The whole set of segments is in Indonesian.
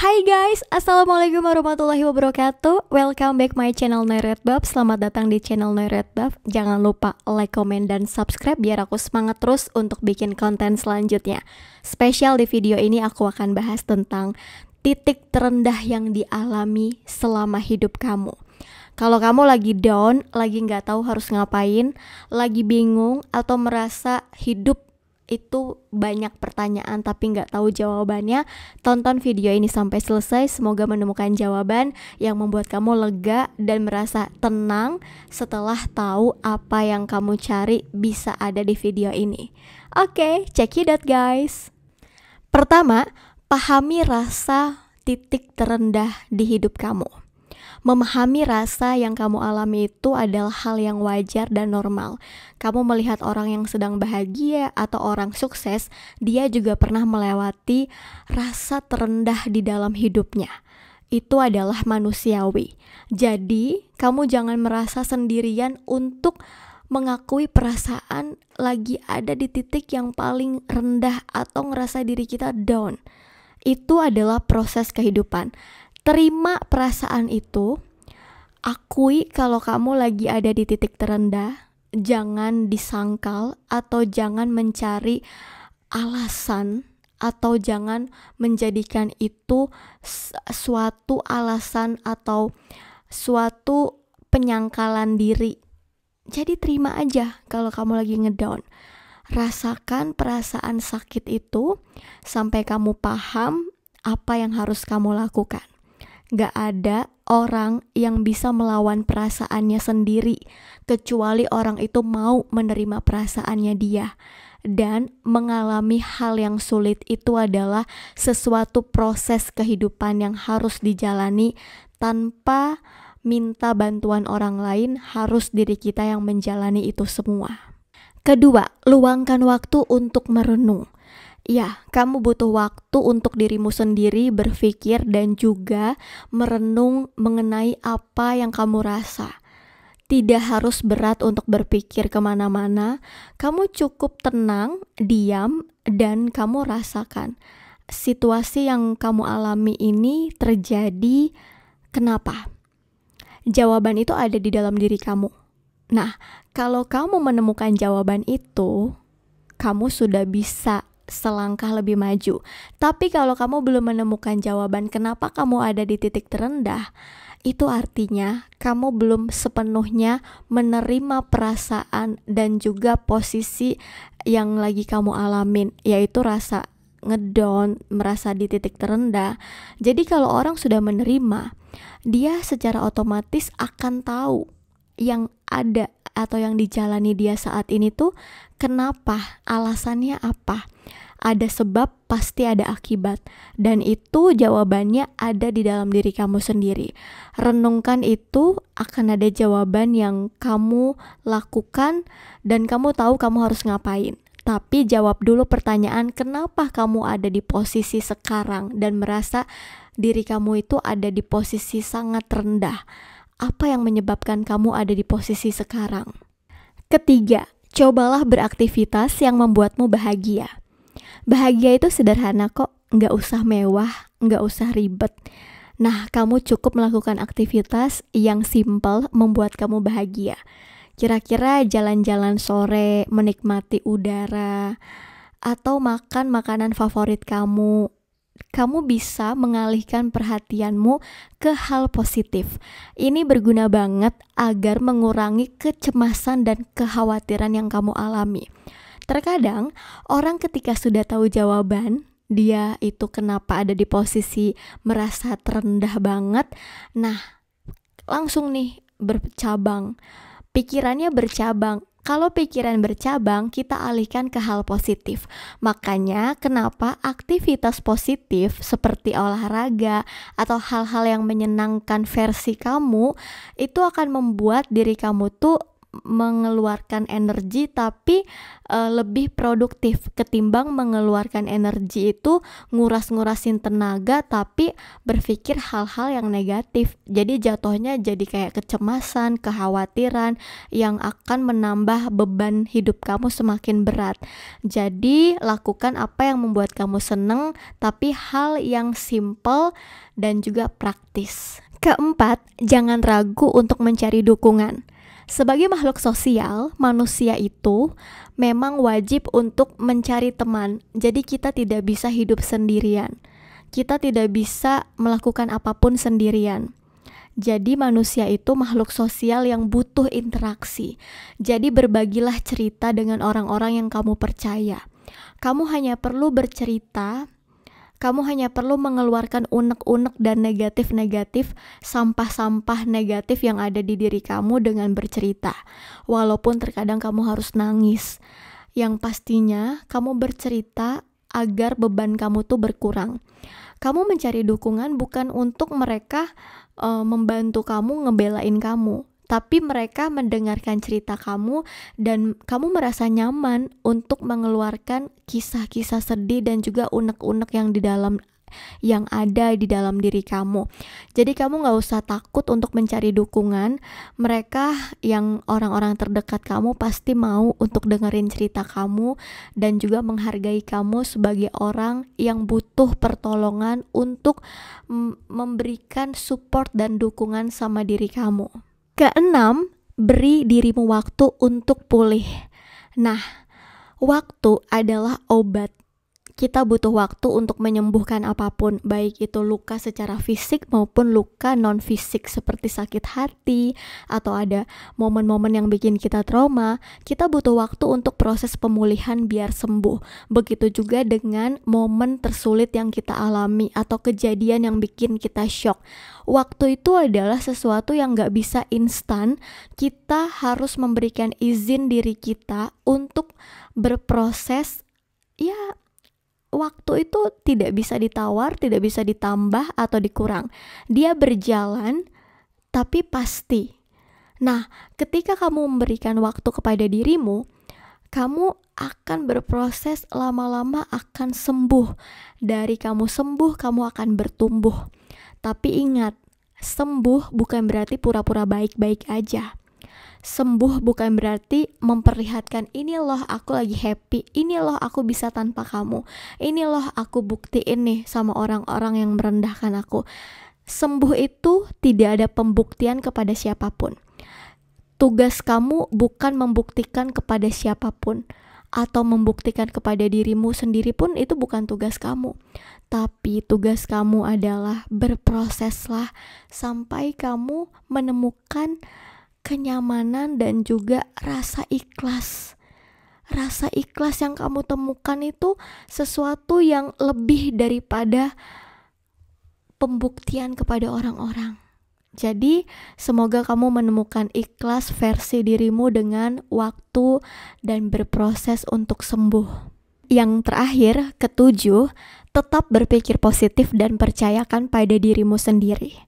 Hai guys, Assalamualaikum warahmatullahi wabarakatuh. Welcome back my channel Noyredbab. Selamat datang di channel Noyredbab. Jangan lupa like, komen, dan subscribe biar aku semangat terus untuk bikin konten selanjutnya. Spesial di video ini aku akan bahas tentang titik terendah yang dialami selama hidup kamu. Kalau kamu lagi down, lagi nggak tahu harus ngapain, lagi bingung, atau merasa hidup itu banyak pertanyaan tapi nggak tahu jawabannya, tonton video ini sampai selesai. Semoga menemukan jawaban yang membuat kamu lega dan merasa tenang setelah tahu apa yang kamu cari bisa ada di video ini. Oke, check it out guys. Pertama, pahami rasa titik terendah di hidup kamu. Memahami rasa yang kamu alami itu adalah hal yang wajar dan normal. Kamu melihat orang yang sedang bahagia atau orang sukses, dia juga pernah melewati rasa terendah di dalam hidupnya. Itu adalah manusiawi. Jadi, kamu jangan merasa sendirian untuk mengakui perasaan lagi ada di titik yang paling rendah atau ngerasa diri kita down. Itu adalah proses kehidupan. Terima perasaan itu, akui kalau kamu lagi ada di titik terendah, jangan disangkal atau jangan mencari alasan atau jangan menjadikan itu suatu alasan atau suatu penyangkalan diri. Jadi terima aja kalau kamu lagi ngedown. Rasakan perasaan sakit itu sampai kamu paham apa yang harus kamu lakukan. Gak ada orang yang bisa melawan perasaannya sendiri kecuali orang itu mau menerima perasaannya dia. Dan mengalami hal yang sulit itu adalah sesuatu proses kehidupan yang harus dijalani tanpa minta bantuan orang lain, harus diri kita yang menjalani itu semua. Kedua, luangkan waktu untuk merenung. Ya, kamu butuh waktu untuk dirimu sendiri berpikir dan juga merenung mengenai apa yang kamu rasa. Tidak harus berat untuk berpikir kemana-mana, kamu cukup tenang, diam, dan kamu rasakan situasi yang kamu alami ini terjadi kenapa. Jawaban itu ada di dalam diri kamu. Nah, kalau kamu menemukan jawaban itu, kamu sudah bisa selangkah lebih maju. Tapi kalau kamu belum menemukan jawaban kenapa kamu ada di titik terendah, itu artinya kamu belum sepenuhnya menerima perasaan dan juga posisi yang lagi kamu alamin, yaitu rasa ngedown, merasa di titik terendah. Jadi kalau orang sudah menerima, dia secara otomatis akan tahu yang ada atau yang dijalani dia saat ini tuh kenapa, alasannya apa. Ada sebab, pasti ada akibat. Dan itu jawabannya ada di dalam diri kamu sendiri. Renungkan itu, akan ada jawaban yang kamu lakukan dan kamu tahu kamu harus ngapain. Tapi jawab dulu pertanyaan kenapa kamu ada di posisi sekarang dan merasa diri kamu itu ada di posisi sangat rendah. Apa yang menyebabkan kamu ada di posisi sekarang? Ketiga, cobalah beraktivitas yang membuatmu bahagia. Bahagia itu sederhana kok, nggak usah mewah, nggak usah ribet. Nah, kamu cukup melakukan aktivitas yang simple membuat kamu bahagia. Kira-kira jalan-jalan sore, menikmati udara, atau makan makanan favorit kamu. Kamu bisa mengalihkan perhatianmu ke hal positif. Ini berguna banget agar mengurangi kecemasan dan kekhawatiran yang kamu alami. Terkadang orang ketika sudah tahu jawaban, dia itu kenapa ada di posisi merasa terendah banget, nah langsung nih bercabang. Pikirannya bercabang. Kalau pikiran bercabang, kita alihkan ke hal positif. Makanya kenapa aktivitas positif seperti olahraga atau hal-hal yang menyenangkan versi kamu itu akan membuat diri kamu tuh mengeluarkan energi tapi lebih produktif ketimbang mengeluarkan energi itu nguras-ngurasin tenaga tapi berpikir hal-hal yang negatif. Jadi jatuhnya jadi kayak kecemasan, kekhawatiran yang akan menambah beban hidup kamu semakin berat. Jadi lakukan apa yang membuat kamu seneng, tapi hal yang simple dan juga praktis. Keempat, jangan ragu untuk mencari dukungan. Sebagai makhluk sosial, manusia itu memang wajib untuk mencari teman. Jadi kita tidak bisa hidup sendirian. Kita tidak bisa melakukan apapun sendirian. Jadi manusia itu makhluk sosial yang butuh interaksi. Jadi berbagilah cerita dengan orang-orang yang kamu percaya. Kamu hanya perlu bercerita. Kamu hanya perlu mengeluarkan unek-unek dan negatif-negatif, sampah-sampah negatif yang ada di diri kamu dengan bercerita. Walaupun terkadang kamu harus nangis. Yang pastinya kamu bercerita agar beban kamu tuh berkurang. Kamu mencari dukungan bukan untuk mereka membantu kamu, ngebelain kamu. Tapi mereka mendengarkan cerita kamu dan kamu merasa nyaman untuk mengeluarkan kisah-kisah sedih dan juga unek-unek yang ada di dalam diri kamu. Jadi kamu gak usah takut untuk mencari dukungan. Mereka yang orang-orang terdekat kamu pasti mau untuk dengerin cerita kamu dan juga menghargai kamu sebagai orang yang butuh pertolongan untuk memberikan support dan dukungan sama diri kamu. Keenam, beri dirimu waktu untuk pulih. Nah, waktu adalah obat. Kita butuh waktu untuk menyembuhkan apapun, baik itu luka secara fisik maupun luka non-fisik seperti sakit hati atau ada momen-momen yang bikin kita trauma. Kita butuh waktu untuk proses pemulihan biar sembuh. Begitu juga dengan momen tersulit yang kita alami atau kejadian yang bikin kita shock. Waktu itu adalah sesuatu yang gak bisa instan. Kita harus memberikan izin diri kita untuk berproses. Ya, waktu itu tidak bisa ditawar, tidak bisa ditambah atau dikurang. Dia berjalan, tapi pasti. Nah, ketika kamu memberikan waktu kepada dirimu, kamu akan berproses, lama-lama akan sembuh. Dari kamu sembuh, kamu akan bertumbuh. Tapi ingat, sembuh bukan berarti pura-pura baik-baik aja. Sembuh bukan berarti memperlihatkan ini loh aku lagi happy, ini loh aku bisa tanpa kamu, ini loh aku buktiin nih sama orang-orang yang merendahkan aku. Sembuh itu tidak ada pembuktian kepada siapapun. Tugas kamu bukan membuktikan kepada siapapun atau membuktikan kepada dirimu sendiri pun itu bukan tugas kamu. Tapi tugas kamu adalah berproseslah sampai kamu menemukan kenyamanan dan juga rasa ikhlas. Rasa ikhlas yang kamu temukan itu sesuatu yang lebih daripada pembuktian kepada orang-orang. Jadi semoga kamu menemukan ikhlas versi dirimu dengan waktu dan berproses untuk sembuh. Yang terakhir, ketujuh, tetap berpikir positif dan percayakan pada dirimu sendiri.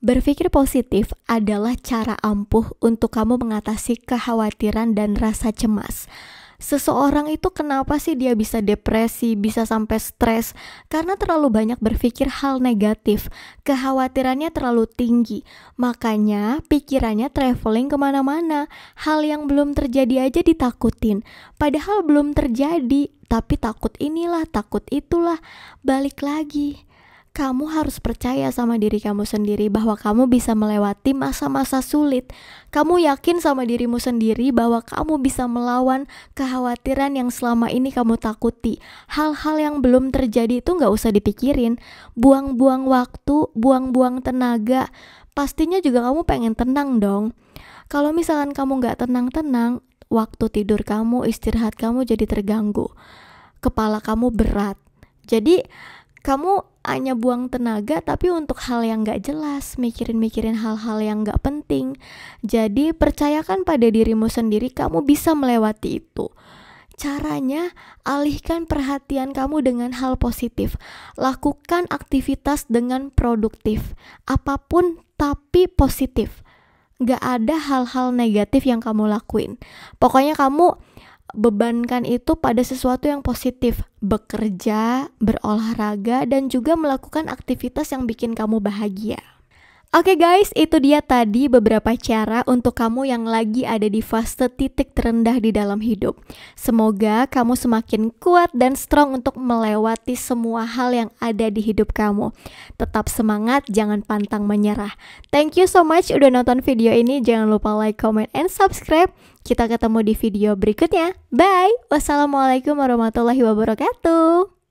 Berpikir positif adalah cara ampuh untuk kamu mengatasi kekhawatiran dan rasa cemas. Seseorang itu kenapa sih dia bisa depresi, bisa sampai stres? Karena terlalu banyak berpikir hal negatif, kekhawatirannya terlalu tinggi. Makanya pikirannya traveling kemana-mana. Hal yang belum terjadi aja ditakutin. Padahal belum terjadi, tapi takut inilah, takut itulah. Balik lagi. Kamu harus percaya sama diri kamu sendiri bahwa kamu bisa melewati masa-masa sulit. Kamu yakin sama dirimu sendiri bahwa kamu bisa melawan kekhawatiran yang selama ini kamu takuti. Hal-hal yang belum terjadi itu gak usah dipikirin. Buang-buang waktu, buang-buang tenaga. Pastinya juga kamu pengen tenang dong. Kalau misalkan kamu gak tenang-tenang, waktu tidur kamu, istirahat kamu jadi terganggu. Kepala kamu berat. Jadi kamu hanya buang tenaga tapi untuk hal yang gak jelas, mikirin hal-hal yang gak penting. Jadi percayakan pada dirimu sendiri, kamu bisa melewati itu. Caranya, alihkan perhatian kamu dengan hal positif. Lakukan aktivitas dengan produktif. Apapun tapi positif. gak ada hal-hal negatif yang kamu lakuin. Pokoknya kamu bebankan itu pada sesuatu yang positif, bekerja, berolahraga, dan juga melakukan aktivitas yang bikin kamu bahagia. Oke guys, itu dia tadi beberapa cara untuk kamu yang lagi ada di fase titik terendah di dalam hidup. Semoga kamu semakin kuat dan strong untuk melewati semua hal yang ada di hidup kamu. Tetap semangat, jangan pantang menyerah. Thank you so much udah nonton video ini. Jangan lupa like, comment, and subscribe. Kita ketemu di video berikutnya. Bye! Wassalamualaikum warahmatullahi wabarakatuh.